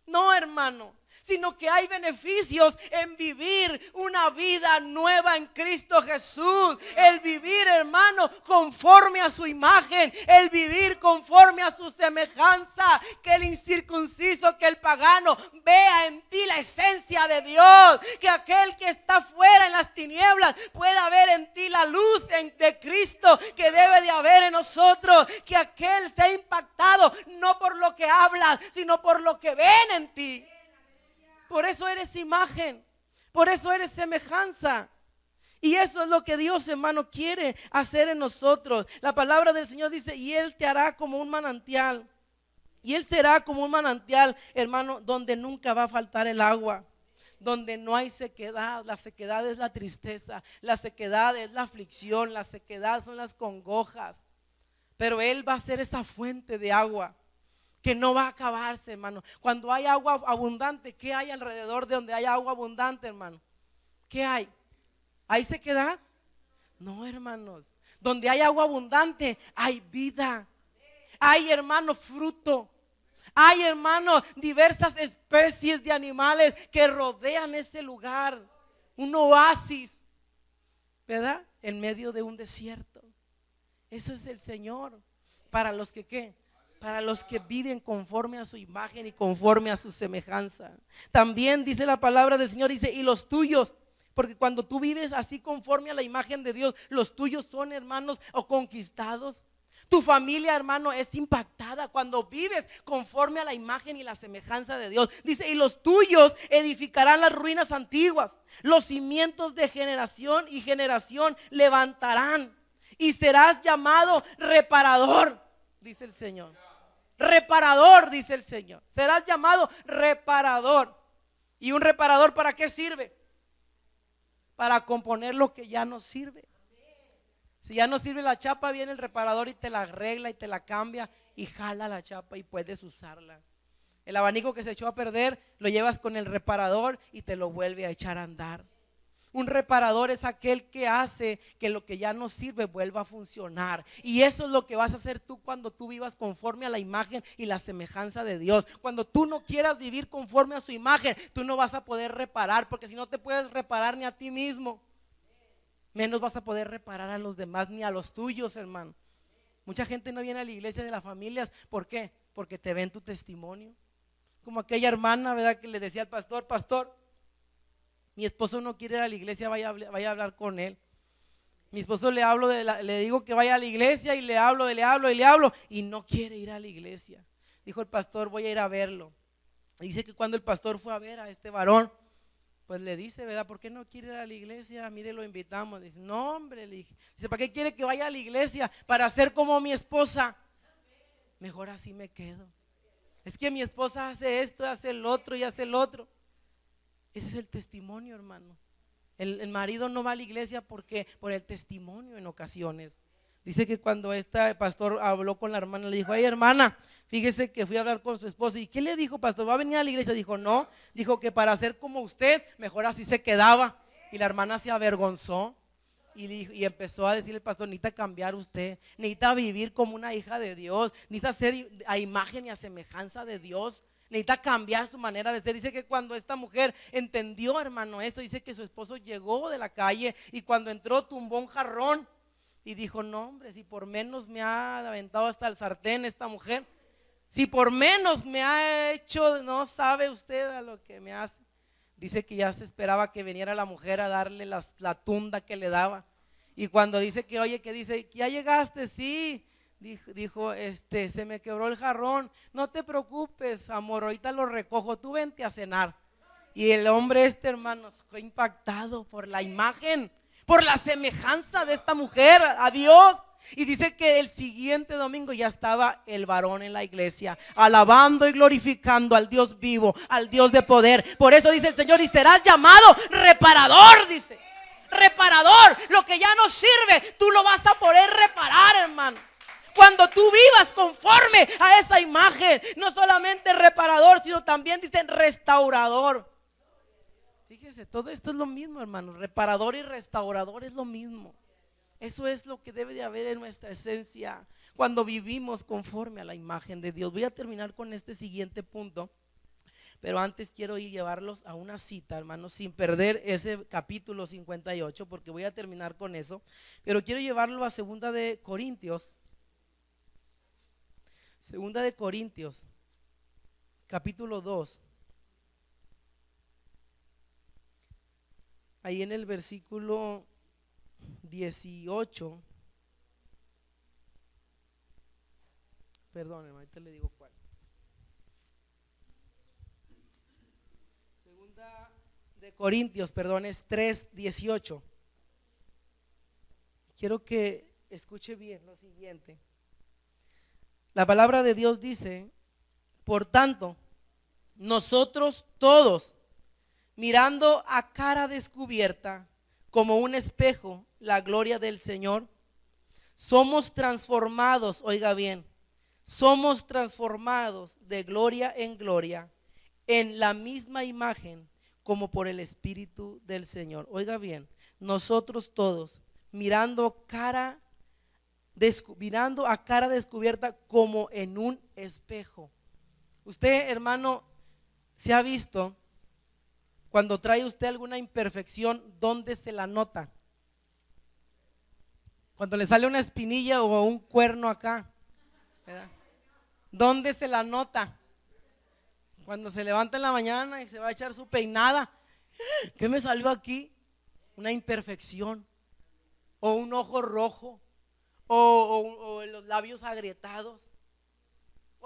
no, hermano, sino que hay beneficios en vivir una vida nueva en Cristo Jesús. El vivir, hermano, conforme a su imagen, el vivir conforme a su semejanza. Que el incircunciso, que el pagano vea en ti la esencia de Dios. Que aquel que está fuera en las tinieblas pueda ver en ti la luz de Cristo que debe de haber en nosotros. Que aquel sea impactado no por lo que hablas, sino por lo que ven en ti. Por eso eres imagen, por eso eres semejanza. Y eso es lo que Dios, hermano, quiere hacer en nosotros. La palabra del Señor dice, y Él te hará como un manantial. Y Él será como un manantial, hermano, donde nunca va a faltar el agua. Donde no hay sequedad. La sequedad es la tristeza, la sequedad es la aflicción, la sequedad son las congojas. Pero Él va a ser esa fuente de agua que no va a acabarse, hermano. Cuando hay agua abundante, ¿qué hay alrededor de donde hay agua abundante, hermano? ¿Qué hay? ¿Hay sequedad? No, hermanos. Donde hay agua abundante, hay vida. Hay, hermano, fruto. Hay, hermano, diversas especies de animales que rodean ese lugar. Un oasis, ¿verdad? En medio de un desierto. Eso es el Señor. Para los que, ¿qué? Para los que viven conforme a su imagen y conforme a su semejanza. También dice la palabra del Señor, dice, y los tuyos, porque cuando tú vives así conforme a la imagen de Dios, los tuyos son, hermanos, o conquistados. Tu familia, hermano, es impactada cuando vives conforme a la imagen y la semejanza de Dios. Dice, y los tuyos edificarán las ruinas antiguas, los cimientos de generación y generación levantarán, y serás llamado reparador, dice el Señor. Reparador, dice el Señor. Serás llamado reparador. ¿Y un reparador para qué sirve? Para componer lo que ya no sirve. Si ya no sirve la chapa, viene el reparador y te la arregla y te la cambia y jala la chapa y puedes usarla. El abanico que se echó a perder lo llevas con el reparador y te lo vuelve a echar a andar. Un reparador es aquel que hace que lo que ya no sirve vuelva a funcionar. Y eso es lo que vas a hacer tú cuando tú vivas conforme a la imagen y la semejanza de Dios. Cuando tú no quieras vivir conforme a su imagen, tú no vas a poder reparar, porque si no te puedes reparar ni a ti mismo, menos vas a poder reparar a los demás ni a los tuyos, hermano. Mucha gente no viene a la iglesia de las familias. ¿Por qué? Porque te ven tu testimonio. Como aquella hermana, ¿verdad? Que le decía al pastor, pastor, mi esposo no quiere ir a la iglesia, vaya a hablar con él. Mi esposo le digo que vaya a la iglesia y le hablo y no quiere ir a la iglesia. Dijo el pastor, voy a ir a verlo. Y dice que cuando el pastor fue a ver a este varón, pues le dice, ¿verdad? ¿Por qué no quiere ir a la iglesia? Mire, lo invitamos. Dice, no, hombre, le dije. Dice, ¿para qué quiere que vaya a la iglesia? Para ser como mi esposa. Mejor así me quedo. Es que mi esposa hace esto, hace el otro y hace el otro. Ese es el testimonio, hermano. El marido no va a la iglesia porque por el testimonio en ocasiones. Dice que cuando este pastor habló con la hermana, le dijo: ay, hermana, fíjese que fui a hablar con su esposa. ¿Y qué le dijo, pastor? ¿Va a venir a la iglesia? Dijo: no, dijo que para ser como usted, mejor así se quedaba. Y la hermana se avergonzó y empezó a decirle al pastor: necesita cambiar usted, necesita vivir como una hija de Dios, necesita ser a imagen y a semejanza de Dios, necesita cambiar su manera de ser. Dice que cuando esta mujer entendió, hermano, eso, dice que su esposo llegó de la calle y cuando entró tumbó un jarrón y dijo: no, hombre, si por menos me ha aventado hasta el sartén esta mujer, si por menos me ha hecho, no sabe usted a lo que me hace. Dice que ya se esperaba que viniera la mujer a darle la tunda que le daba. Y cuando dice que, oye, que dice: ¿ya llegaste? Sí. Dijo, se me quebró el jarrón. No te preocupes, amor, ahorita lo recojo, tú vente a cenar. Y el hombre hermano, fue impactado por la imagen, por la semejanza de esta mujer a Dios. Y dice que el siguiente domingo ya estaba el varón en la iglesia, alabando y glorificando al Dios vivo, al Dios de poder. Por eso dice el Señor: y serás llamado reparador, dice. Reparador, lo que ya no sirve, tú lo vas a poder reparar, hermano. Cuando tú vivas conforme a esa imagen, no solamente reparador, sino también dicen restaurador. Fíjese, todo esto es lo mismo, hermano. Reparador y restaurador es lo mismo. Eso es lo que debe de haber en nuestra esencia cuando vivimos conforme a la imagen de Dios. Voy a terminar con este siguiente punto, pero antes quiero llevarlos a una cita, hermanos, sin perder ese capítulo 58, porque voy a terminar con eso. Pero quiero llevarlo a Segunda de Corintios, capítulo 2. Ahí en el versículo 18, perdónenme, ahorita le digo cuál. Segunda de Corintios, perdón, es 3:18. Quiero que escuche bien lo siguiente. La palabra de Dios dice: por tanto, nosotros todos, mirando a cara descubierta, como un espejo, la gloria del Señor, somos transformados, oiga bien, somos transformados de gloria en gloria, en la misma imagen, como por el Espíritu del Señor. Oiga bien, nosotros todos, mirando a cara descubierta, como en un espejo. Usted, hermano, se ha visto cuando trae usted alguna imperfección, ¿dónde se la nota? Cuando le sale una espinilla o un cuerno acá, ¿verdad? ¿Dónde se la nota? Cuando se levanta en la mañana y se va a echar su peinada. ¿Qué me salió aquí? Una imperfección, o un ojo rojo, o los labios agrietados,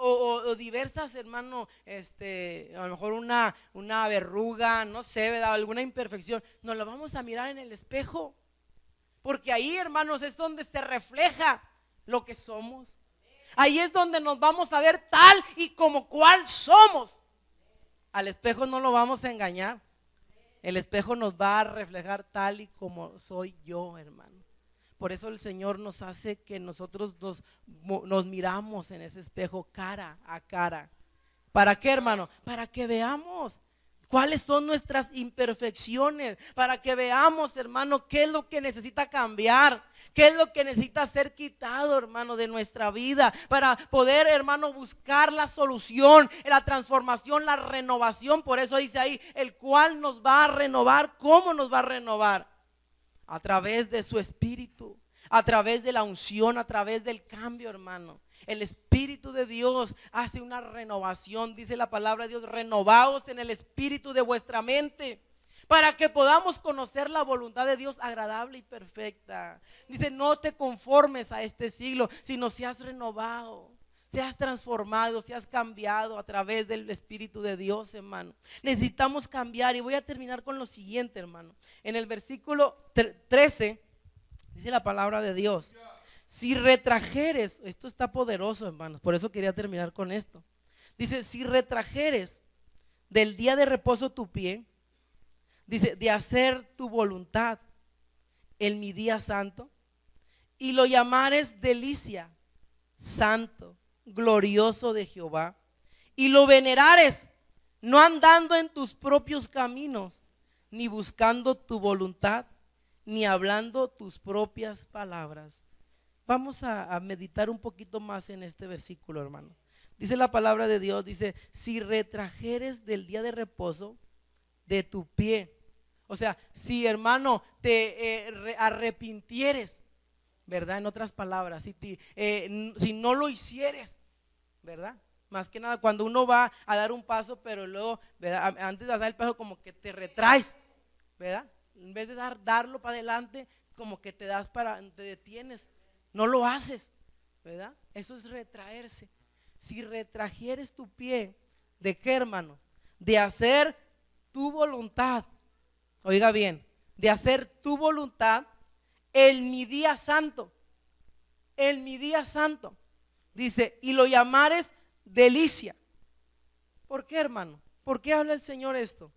o diversas, hermano, a lo mejor una verruga, no sé, ¿verdad? Alguna imperfección. Nos la vamos a mirar en el espejo, porque ahí, hermanos, es donde se refleja lo que somos. Ahí es donde nos vamos a ver tal y como cual somos. Al espejo no lo vamos a engañar. El espejo nos va a reflejar tal y como soy yo, hermano. Por eso el Señor nos hace que nosotros nos miramos en ese espejo cara a cara. ¿Para qué, hermano? Para que veamos cuáles son nuestras imperfecciones, para que veamos, hermano, qué es lo que necesita cambiar, qué es lo que necesita ser quitado, hermano, de nuestra vida, para poder, hermano, buscar la solución, la transformación, la renovación. Por eso dice ahí: el cual nos va a renovar. ¿Cómo nos va a renovar? A través de su Espíritu, a través de la unción, a través del cambio, hermano. El Espíritu de Dios hace una renovación. Dice la palabra de Dios: renovaos en el espíritu de vuestra mente, para que podamos conocer la voluntad de Dios agradable y perfecta. Dice: no te conformes a este siglo, sino seas renovado, seas transformado, seas cambiado a través del Espíritu de Dios, hermano. Necesitamos cambiar. Y voy a terminar con lo siguiente, hermano. En el versículo 13 dice la palabra de Dios: si retrajeres, esto está poderoso, hermanos, por eso quería terminar con esto. Dice, si retrajeres del día de reposo tu pie, dice, de hacer tu voluntad en mi día santo, y lo llamares delicia, santo, glorioso de Jehová, y lo venerares, no andando en tus propios caminos, ni buscando tu voluntad, ni hablando tus propias palabras. Vamos a meditar un poquito más en este versículo, hermano. Dice la palabra de Dios, dice, si retrajeres del día de reposo de tu pie. O sea, si, hermano, te arrepintieres, ¿verdad? En otras palabras, si no lo hicieres, ¿verdad? Más que nada cuando uno va a dar un paso, pero luego, ¿verdad? Antes de dar el paso como que te retraes, ¿verdad? En vez de darlo para adelante, como que te detienes, no lo haces, ¿verdad? Eso es retraerse. Si retrajeres tu pie, ¿de qué, hermano? De hacer tu voluntad. Oiga bien, de hacer tu voluntad en mi día santo. En mi día santo. Dice, y lo llamares delicia. ¿Por qué, hermano? ¿Por qué habla el Señor esto?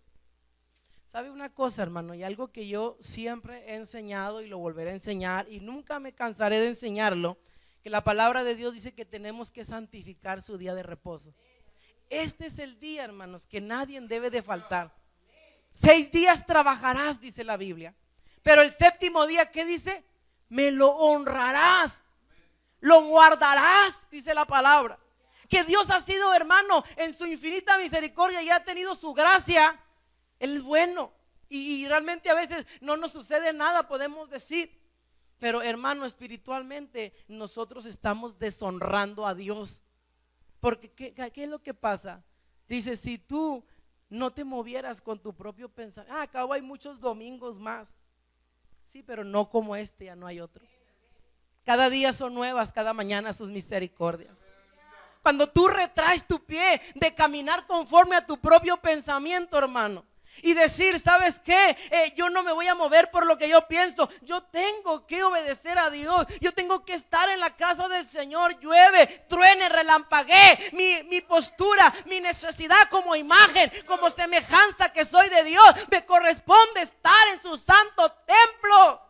¿Sabe una cosa, hermano? Y algo que yo siempre he enseñado y lo volveré a enseñar y nunca me cansaré de enseñarlo, que la palabra de Dios dice que tenemos que santificar su día de reposo. Este es el día, hermanos, que nadie debe de faltar. 6 días trabajarás, dice la Biblia, pero el séptimo día, ¿qué dice? Me lo honrarás, lo guardarás, dice la palabra. Que Dios ha sido, hermano, en su infinita misericordia y ha tenido su gracia. Él es bueno y realmente a veces no nos sucede nada, podemos decir. Pero, hermano, espiritualmente nosotros estamos deshonrando a Dios. Porque ¿qué es lo que pasa? Dice, si tú no te movieras con tu propio pensamiento, acabo hay muchos domingos más. Sí, pero no como este, ya no hay otro. Cada día son nuevas, cada mañana sus misericordias. Cuando tú retraes tu pie de caminar conforme a tu propio pensamiento, hermano, y decir, ¿sabes qué? Yo no me voy a mover por lo que yo pienso. Yo tengo que obedecer a Dios. Yo tengo que estar en la casa del Señor. Llueve, truene, relampaguee. Mi postura, mi necesidad como imagen, como semejanza que soy de Dios, me corresponde estar en su santo templo.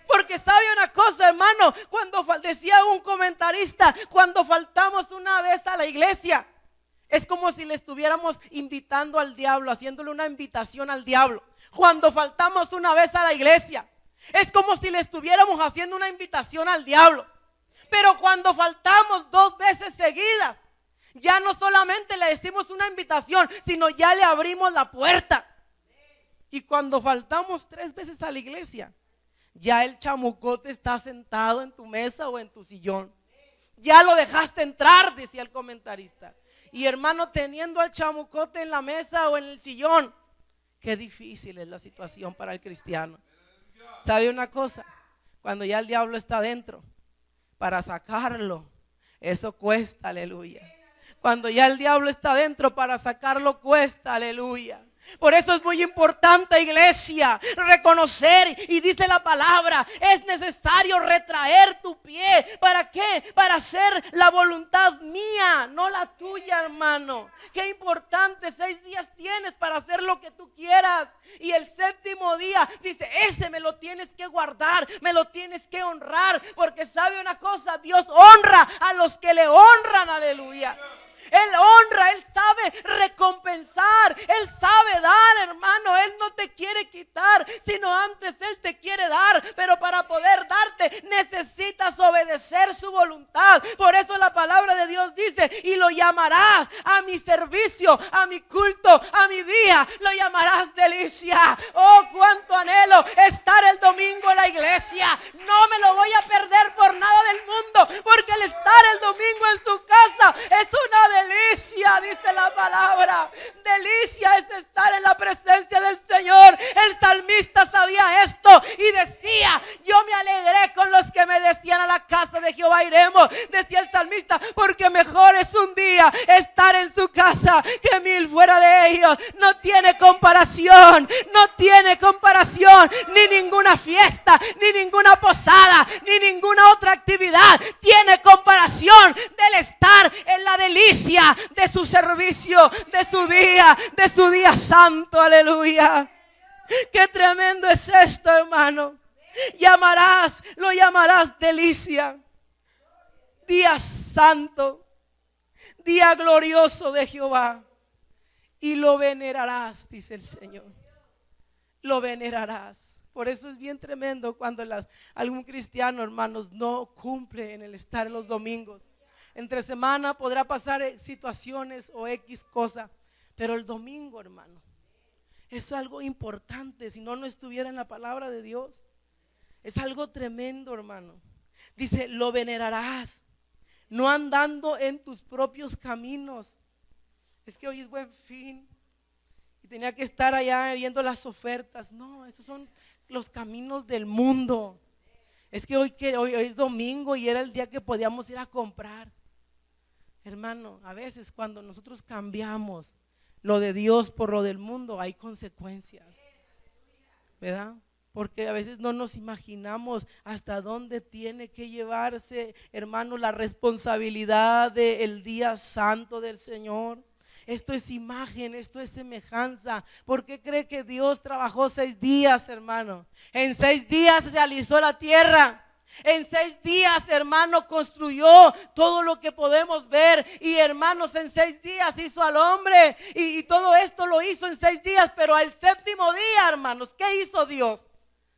Porque sabe una cosa, hermano, cuando decía un comentarista, cuando faltamos una vez a la iglesia, es como si le estuviéramos invitando al diablo, haciéndole una invitación al diablo. Cuando faltamos una vez a la iglesia, es como si le estuviéramos haciendo una invitación al diablo. Pero cuando faltamos 2 veces seguidas, ya no solamente le decimos una invitación, sino ya le abrimos la puerta. Y cuando faltamos 3 veces a la iglesia, ya el chamucote está sentado en tu mesa o en tu sillón. Ya lo dejaste entrar, decía el comentarista. Y, hermano, teniendo al chamucote en la mesa o en el sillón, qué difícil es la situación para el cristiano. ¿Sabe una cosa? Cuando ya el diablo está adentro, para sacarlo, eso cuesta, aleluya. Cuando ya el diablo está adentro, para sacarlo cuesta, aleluya. Por eso es muy importante, iglesia, reconocer, y dice la palabra, es necesario retraer tu pie. ¿Para qué? Para hacer la voluntad mía, no la tuya, hermano. Qué importante, 6 días tienes para hacer lo que tú quieras. Y el séptimo día, dice, ese me lo tienes que guardar, me lo tienes que honrar. Porque sabe una cosa, Dios honra a los que le honran, aleluya. Él honra, Él sabe recompensar, Él sabe dar, hermano. Él no te quiere quitar, sino antes Él te quiere dar. Pero para poder darte necesitas obedecer su voluntad. Por eso la palabra de Dios dice, y lo llamarás a mi servicio, a mi culto, a mi día, lo llamarás delicia. Oh, cuánto anhelo estar el domingo en la iglesia. No me lo voy a perder por nada del mundo, porque el estar el domingo en su casa es una delicia, dice la palabra. Delicia es estar en la presencia del Señor. El salmista sabía esto y decía, yo me alegré con los que me decían, a la casa de Jehová iremos. Decía el salmista, porque mejor es un día estar en su casa que 1000 fuera de ellos. No tiene comparación, no tiene comparación. reunión, ni ninguna fiesta, ni ninguna posada, ni ninguna otra actividad tiene comparación del estar en la delicia de su servicio, de su día santo. Aleluya. Qué tremendo es esto, hermano. Lo llamarás delicia, día santo, día glorioso de Jehová, y lo venerarás, dice el Señor. Lo venerarás. Por eso es bien tremendo cuando algún cristiano, hermanos, no cumple en el estar en los domingos. Entre semana podrá pasar situaciones o X cosa, pero el domingo, hermano, es algo importante. Si no, no estuviera en la palabra de Dios. Es algo tremendo, hermano. Dice, lo venerarás, no andando en tus propios caminos. Es que hoy es Buen Fin y tenía que estar allá viendo las ofertas. No, esos son los caminos del mundo. Es que hoy es domingo y era el día que podíamos ir a comprar. Hermano, a veces cuando nosotros cambiamos lo de Dios por lo del mundo, hay consecuencias, ¿verdad? Porque a veces no nos imaginamos hasta dónde tiene que llevarse, hermano, la responsabilidad del día santo del Señor. Esto es imagen, esto es semejanza. ¿Por qué cree que Dios trabajó 6 días, hermano? En 6 días realizó la tierra. En 6 días, hermano, construyó todo lo que podemos ver. Y hermanos, en 6 días hizo al hombre. Y todo esto lo hizo en 6 días. Pero al 7º día, hermanos, ¿qué hizo Dios?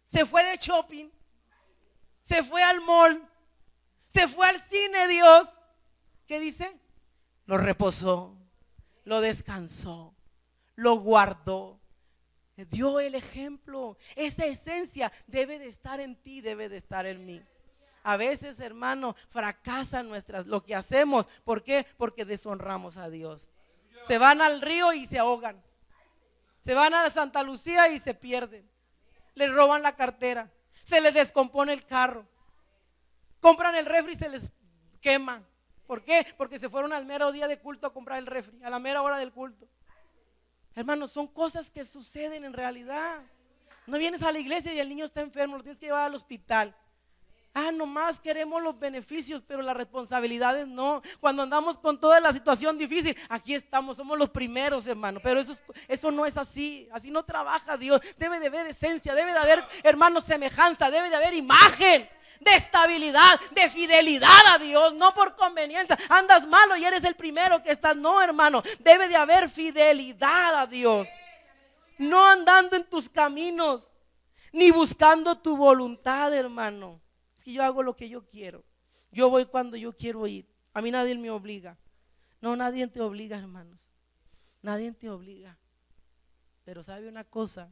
Se fue de shopping, se fue al mall, se fue al cine. Dios, ¿qué dice? Lo reposó, lo descansó, lo guardó, dio el ejemplo. Esa esencia debe de estar en ti, debe de estar en mí. A veces, hermano, fracasan lo que hacemos. ¿Por qué? Porque deshonramos a Dios. Se van al río y se ahogan. Se van a Santa Lucía y se pierden. Les roban la cartera, se les descompone el carro, compran el refri y se les quema. ¿Por qué? Porque se fueron al mero día de culto a comprar el refri, a la mera hora del culto. Hermanos, son cosas que suceden en realidad. No vienes a la iglesia y el niño está enfermo, lo tienes que llevar al hospital. Nomás queremos los beneficios, pero las responsabilidades no. Cuando andamos con toda la situación difícil, aquí estamos, somos los primeros, hermano. Pero eso no es así. Así no trabaja Dios. Debe de haber esencia, debe de haber, hermanos, semejanza, debe de haber imagen de estabilidad, de fidelidad a Dios. No por conveniencia, andas malo y eres el primero que estás. No, hermano, debe de haber fidelidad a Dios. No andando en tus caminos, ni buscando tu voluntad, hermano. Es que yo hago lo que yo quiero. Yo voy cuando yo quiero ir. A mí nadie me obliga. No, nadie te obliga, hermanos. Nadie te obliga. Pero sabe una cosa,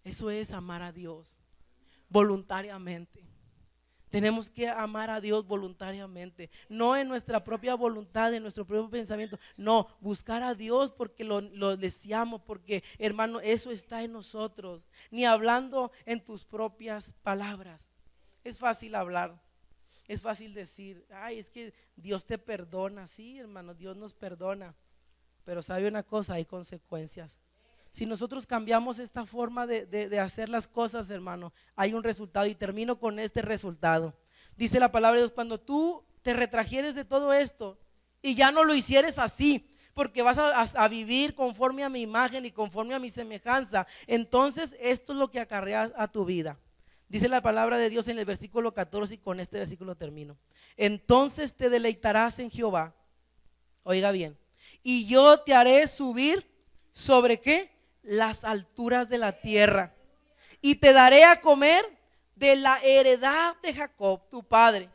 eso es amar a Dios voluntariamente. Tenemos que amar a Dios voluntariamente, no en nuestra propia voluntad, en nuestro propio pensamiento. No, buscar a Dios porque lo deseamos, porque, hermano, eso está en nosotros. Ni hablando en tus propias palabras. Es fácil hablar, es fácil decir, ay, es que Dios te perdona. Sí, hermano, Dios nos perdona, pero sabe una cosa, hay consecuencias. Si nosotros cambiamos esta forma de hacer las cosas, hermano, hay un resultado. Y termino con este resultado. Dice la palabra de Dios, cuando tú te retrajeres de todo esto y ya no lo hicieres así, porque vas a vivir conforme a mi imagen y conforme a mi semejanza, entonces esto es lo que acarrea a tu vida. Dice la palabra de Dios en el versículo 14, y con este versículo termino. Entonces te deleitarás en Jehová, oiga bien, y yo te haré subir sobre ¿qué? Las alturas de la tierra, y te daré a comer de la heredad de Jacob, tu padre,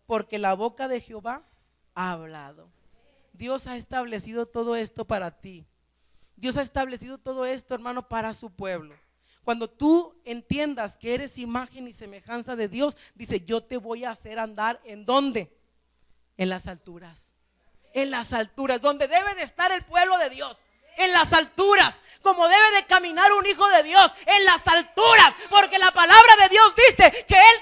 porque la boca de Jehová ha hablado. Dios ha establecido todo esto para ti. Dios ha establecido todo esto, hermano, para su pueblo. Cuando tú entiendas que eres imagen y semejanza de Dios, dice, yo te voy a hacer andar, ¿en dónde? En las alturas. En las alturas, donde debe de estar el pueblo de Dios. En las alturas, como debe de caminar un hijo de Dios, en las alturas, porque la palabra de Dios dice que Él